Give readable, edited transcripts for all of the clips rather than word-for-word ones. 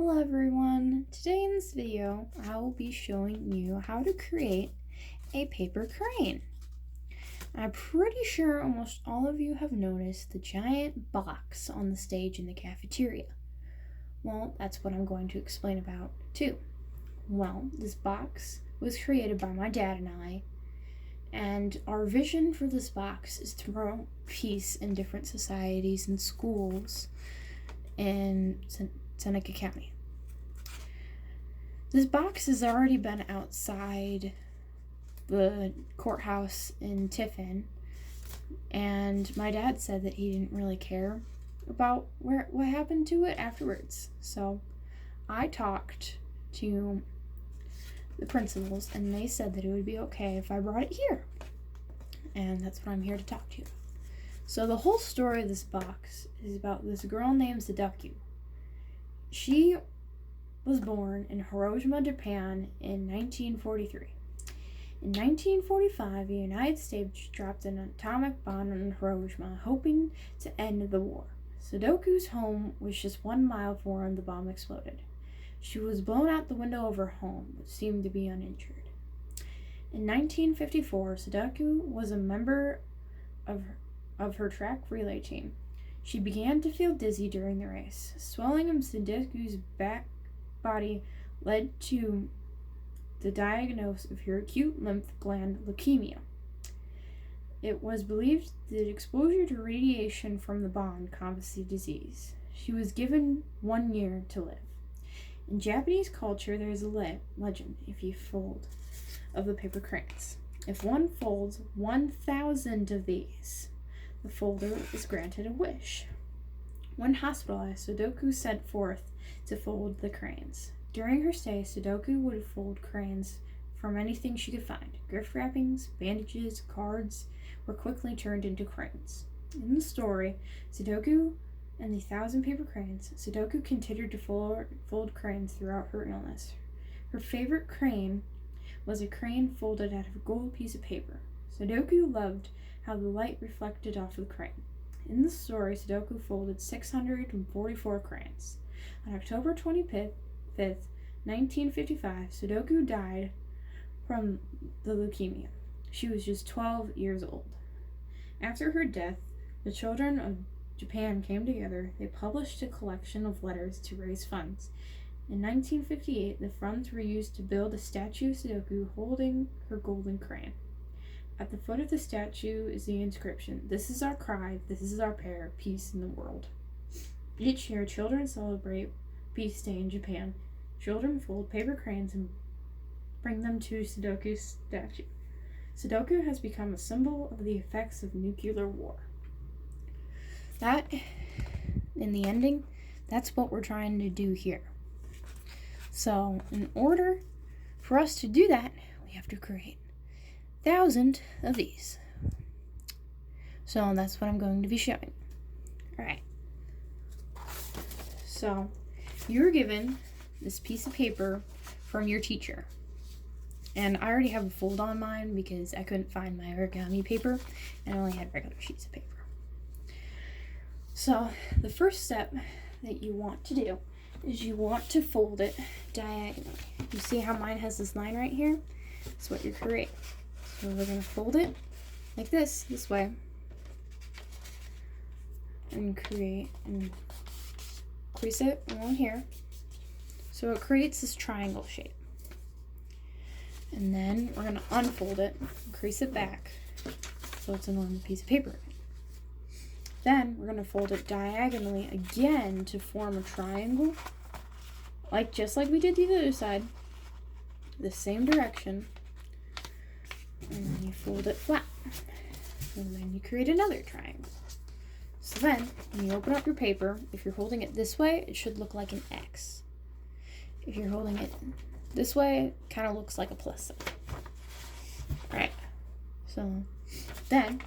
Hello everyone! Today in this video, I will be showing you how to create a paper crane. I'm pretty sure almost all of you have noticed the giant box on the stage in the cafeteria. Well, that's what I'm going to explain about too. Well, this box was created by my dad and our vision for this box is to promote peace in different societies and schools in Seneca County. This box has already been outside the courthouse in Tiffin, and my dad said that he didn't really care about what happened to it afterwards. So I talked to the principals, and they said that it would be okay if I brought it here. And that's what I'm here to talk to you about. So the whole story of this box is about this girl named Sadako. She was born in Hiroshima, Japan in 1943. In 1945, the United States dropped an atomic bomb on Hiroshima, hoping to end the war. Sadako's home was just 1 mile from where the bomb exploded. She was blown out the window of her home, but seemed to be uninjured. In 1954, Sadako was a member of her track relay team. She began to feel dizzy during the race. Swelling of Sadako's back body led to the diagnosis of her acute lymph gland leukemia. It was believed that exposure to radiation from the bomb caused the disease. She was given 1 year to live. In Japanese culture, there is a legend of the paper cranes. If one folds 1,000 of these, the folder is granted a wish. When hospitalized, Sadako set forth to fold the cranes. During her stay, Sadako would fold cranes from anything she could find. Gift wrappings, bandages, cards were quickly turned into cranes. In the story, Sadako and the 1,000 paper cranes, Sadako continued to fold cranes throughout her illness. Her favorite crane was a crane folded out of a gold piece of paper. Sadako loved how the light reflected off the crane. In the story, Sadako folded 644 cranes. On October 25th, 1955, Sadako died from the leukemia. She was just 12 years old. After her death, the children of Japan came together. They published a collection of letters to raise funds. In 1958, the funds were used to build a statue of Sadako holding her golden crane. At the foot of the statue is the inscription, "This is our cry, this is our prayer, peace in the world." Each year, children celebrate Peace Day in Japan. Children fold paper cranes and bring them to Sadako's statue. Sadako has become a symbol of the effects of nuclear war. That, in the ending, that's what we're trying to do here. So, in order for us to do that, we have to create 1,000 of these. So that's what I'm going to be showing. Alright. So you were given this piece of paper from your teacher. And I already have a fold on mine because I couldn't find my origami paper and I only had regular sheets of paper. So the first step that you want to do is you want to fold it diagonally. You see how mine has this line right here? That's what you create. So we're going to fold it like this way, and crease it along here. So it creates this triangle shape. And then we're going to unfold it, and crease it back, so it's a normal piece of paper. Then we're going to fold it diagonally again to form a triangle, just like we did the other side, the same direction. And then you fold it flat. And then you create another triangle. So then, when you open up your paper, if you're holding it this way, it should look like an X. If you're holding it this way, it kind of looks like a plus sign. Alright. So, then,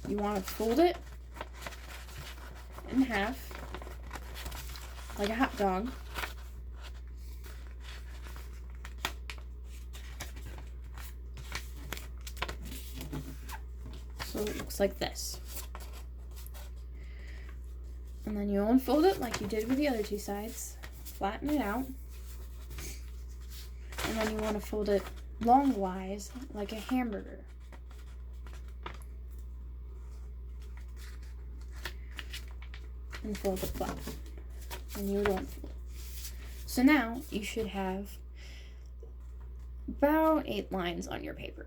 you want to fold it in half, like a hot dog. So it looks like this. And then you unfold it like you did with the other two sides. flatten it out. And then you want to fold it longwise, like a hamburger. And fold it flat. And you don't fold. So now you should have about 8 lines on your paper.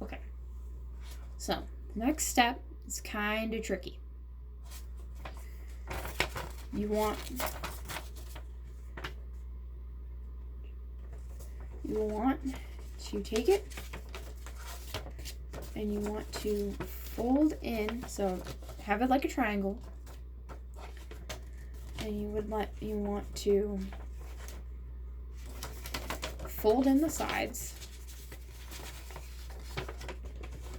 Okay. So, next step is kind of tricky. You want to take it and you want to fold in, so have it like a triangle, and you want to fold in the sides.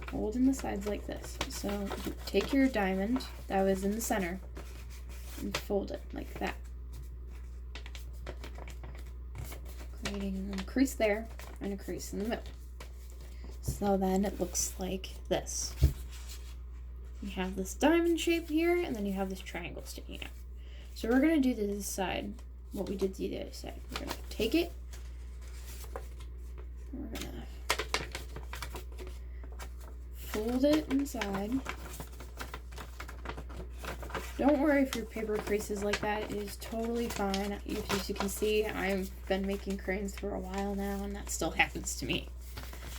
Fold in the sides like this. So you take your diamond that was in the center and fold it like that, creating a crease there and a crease in the middle. So then it looks like this. You have this diamond shape here, and then you have this triangle sticking out. So we're going to do this side what we did to the other side. We're going to take it, we're going to fold it inside. Don't worry if your paper creases like that. It is totally fine. As you can see, I've been making cranes for a while now, and that still happens to me.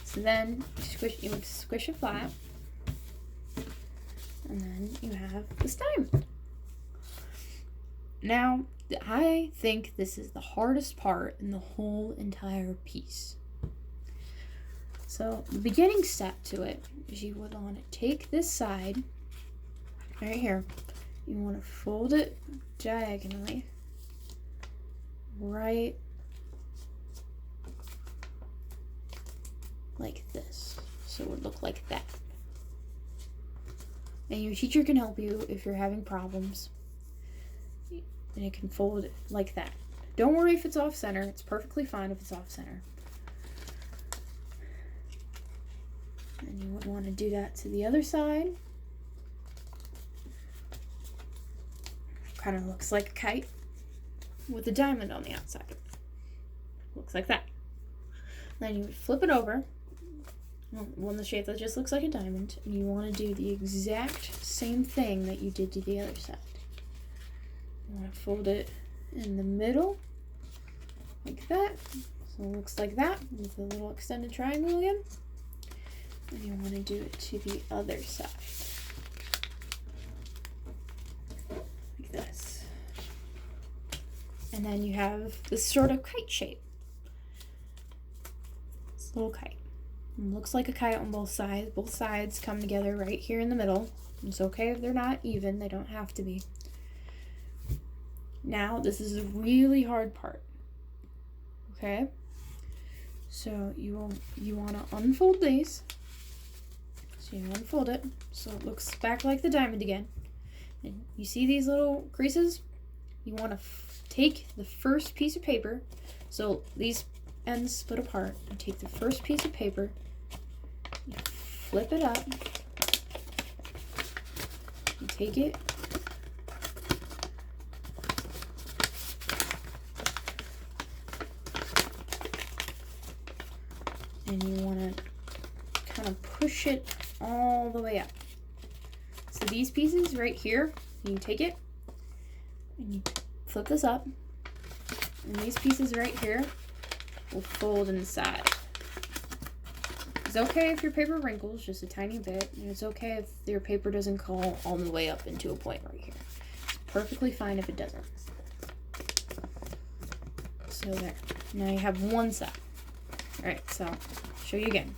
So then you would squish it flat, and then you have this diamond. Now, I think this is the hardest part in the whole entire piece. So the beginning step to it is you would want to take this side right here. You want to fold it diagonally right like this. So it would look like that. And your teacher can help you if you're having problems. And it can fold it like that. Don't worry if it's off center. It's perfectly fine if it's off center. And you would want to do that to the other side. Kind of looks like a kite with a diamond on the outside. Looks like that. Then you would flip it over, one the shape that just looks like a diamond, and you want to do the exact same thing that you did to the other side. You want to fold it in the middle, like that. So it looks like that, with a little extended triangle again. And you want to do it to the other side. Like this. And then you have this sort of kite shape. This little kite. It looks like a kite on both sides. Both sides come together right here in the middle. It's okay if they're not even. They don't have to be. Now, this is a really hard part. Okay? So you want to unfold these. So you unfold it so it looks back like the diamond again. And you see these little creases? You want to take the first piece of paper. So these ends split apart. You take the first piece of paper, you flip it up, you take it, and you want to kind of push it all the way up. So these pieces right here, you take it and you flip this up, and these pieces right here will fold inside. It's okay if your paper wrinkles just a tiny bit, and it's okay if your paper doesn't go all the way up into a point right here. It's perfectly fine if it doesn't. So there. Now you have one side. Alright, so I'll show you again.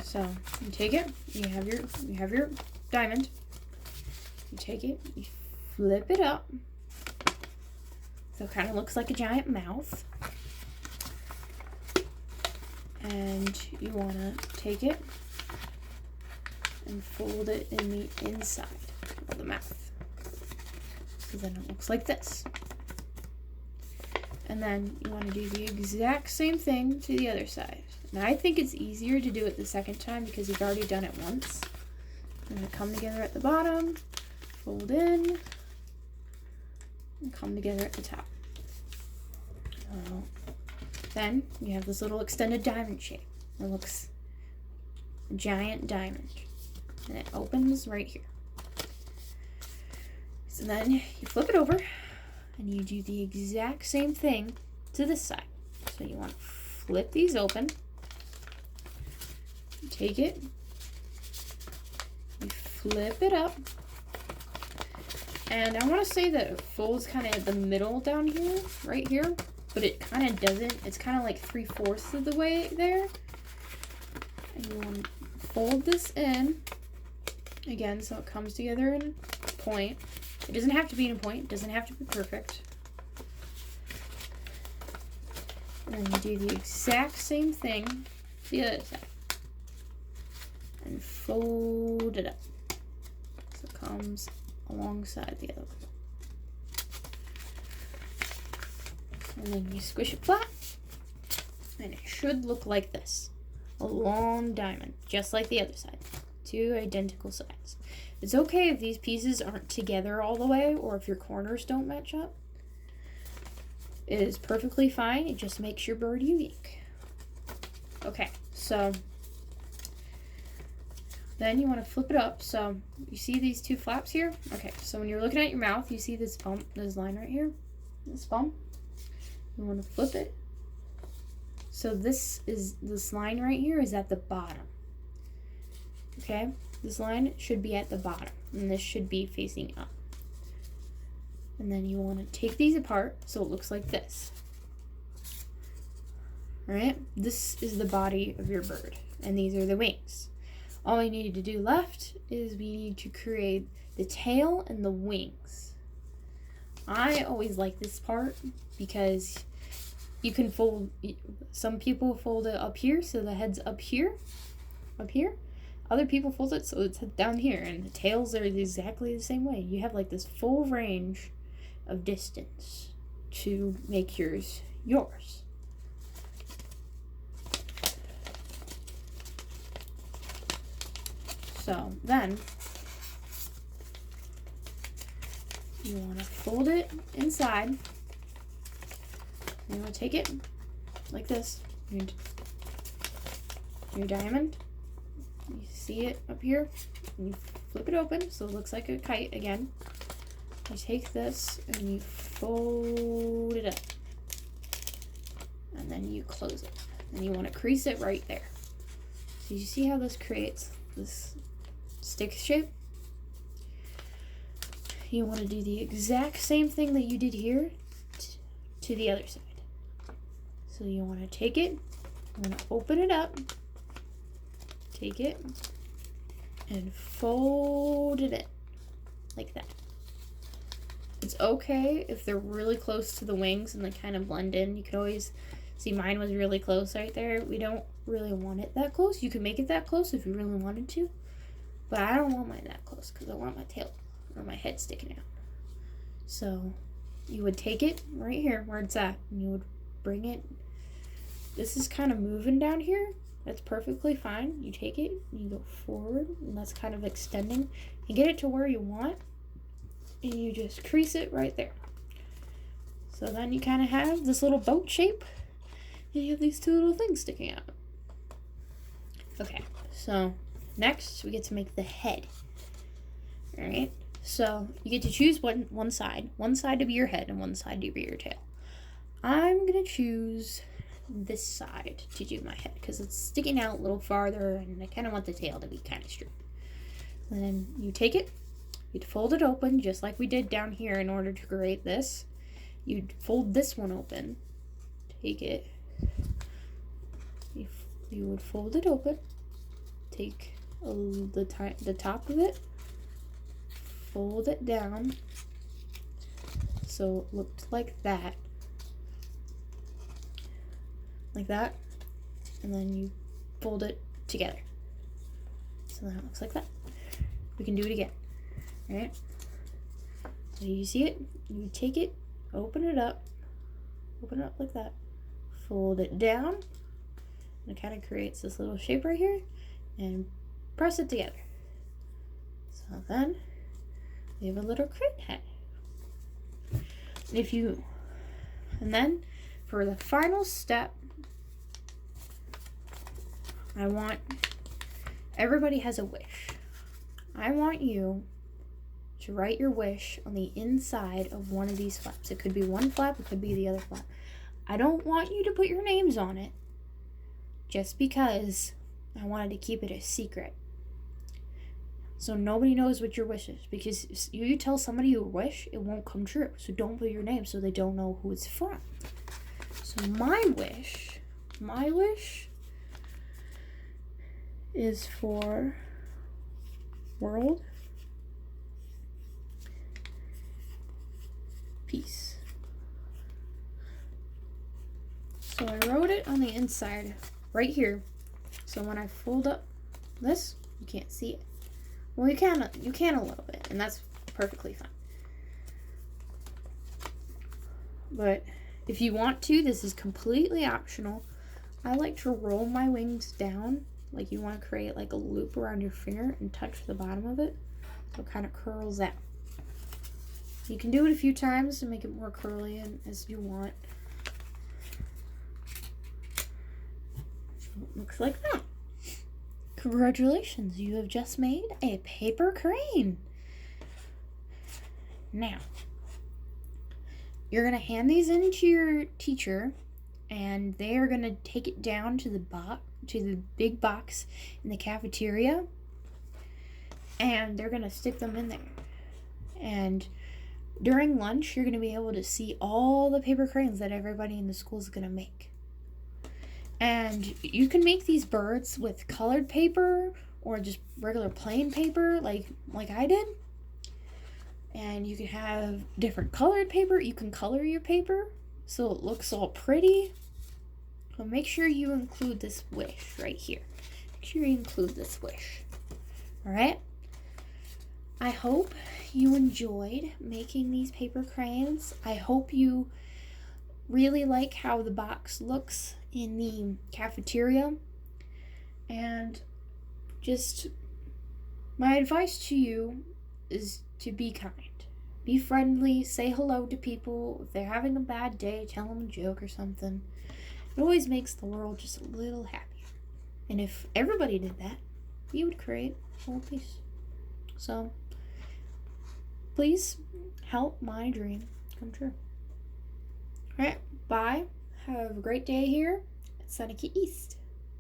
So you take it, you have your diamond, you take it, you flip it up, so it kind of looks like a giant mouth, and you want to take it and fold it in the inside of the mouth, so then it looks like this. And then you want to do the exact same thing to the other side. Now I think it's easier to do it the second time because you've already done it once. I'm going to come together at the bottom, fold in, come together at the top. Then you have this little extended diamond shape. It looks a giant diamond. And it opens right here. So then you flip it over and you do the exact same thing to this side. So you want to flip these open. You take it. You flip it up. And I want to say that it folds kind of at the middle down here, right here. But it kind of doesn't. It's kind of like 3/4 of the way there. And you want to fold this in again so it comes together in a point. It doesn't have to be in a point. It doesn't have to be perfect. And then you do the exact same thing to the other side. And fold it up so it comes alongside the other one. And then you squish it flat, and it should look like this. A long diamond, just like the other side. Two identical sides. It's okay if these pieces aren't together all the way, or if your corners don't match up. It is perfectly fine. It just makes your bird unique. Okay, so then you want to flip it up. So you see these two flaps here? Okay, so when you're looking at your mouth, you see this bump, this line right here? This bump? You want to flip it. So this line right here is at the bottom. Okay? This line should be at the bottom. And this should be facing up. And then you want to take these apart so it looks like this. Alright? This is the body of your bird. And these are the wings. All we need to do left is we need to create the tail and the wings. I always like this part because you can fold, some people fold it up here so the head's up here. Other people fold it so it's down here, and the tails are exactly the same way. You have like this full range of distance to make yours yours. So then you want to fold it inside. You want to take it like this. Your diamond. You see it up here. And you flip it open so it looks like a kite again. You take this and you fold it up. And then you close it. And you want to crease it right there. So you see how this creates this stick shape? You want to do the exact same thing that you did here to the other side. So you want to take it, you want to open it up, take it, and fold it in, like that. It's okay if they're really close to the wings and they kind of blend in. You can always see mine was really close right there. We don't really want it that close. You can make it that close if you really wanted to, but I don't want mine that close because I want my tail or my head sticking out. So you would take it right here where it's at, and you would bring it. This is kind of moving down here. That's perfectly fine. You take it, you go forward, and that's kind of extending. You get it to where you want, and you just crease it right there. So then you kind of have this little boat shape, and you have these two little things sticking out. Okay, so next we get to make the head. Alright, so you get to choose one side to be your head and one side to be your tail. I'm going to choose this side to do my head because it's sticking out a little farther and I kind of want the tail to be kind of straight. And then you take it, you'd fold it open just like we did down here in order to create this. You'd fold this one open, take it, you would fold it open, take the top of it, fold it down so it looked like that. Like that, and then you fold it together. So then it looks like that. We can do it again. Alright? So you see it, you take it, open it up like that, fold it down, and it kind of creates this little shape right here, and press it together. So then we have a little crane head. And then for the final step, everybody has a wish. I want you to write your wish on the inside of one of these flaps. It could be one flap, it could be the other flap. I don't want you to put your names on it, just because I wanted to keep it a secret. So nobody knows what your wish is, because if you tell somebody your wish, it won't come true. So don't put your name so they don't know who it's from. So my wish is for world peace. So I wrote it on the inside right here. So when I fold up this, you can't see it. Well, you can a little bit, and that's perfectly fine. But if you want to, this is completely optional. I like to roll my wings down, like you want to create like a loop around your finger and touch the bottom of it, so it kind of curls out. You can do it a few times to make it more curly and as you want. So it looks like that. Congratulations, you have just made a paper crane. Now, you're going to hand these in to your teacher, and they are going to take it down to the big box in the cafeteria, and they're going to stick them in there. And during lunch, you're going to be able to see all the paper cranes that everybody in the school is going to make. And you can make these birds with colored paper or just regular plain paper like I did. And you can have different colored paper. You can color your paper so it looks all pretty. So make sure you include this wish right here. Make sure you include this wish. All right? I hope you enjoyed making these paper cranes. I hope you really like how the box looks in the cafeteria. And just my advice to you is to be kind. Be friendly, say hello to people. If they're having a bad day, tell them a joke or something. It always makes the world just a little happier. And if everybody did that, we would create world peace. So, please help my dream come true. Alright, bye. Have a great day here at Seneca East.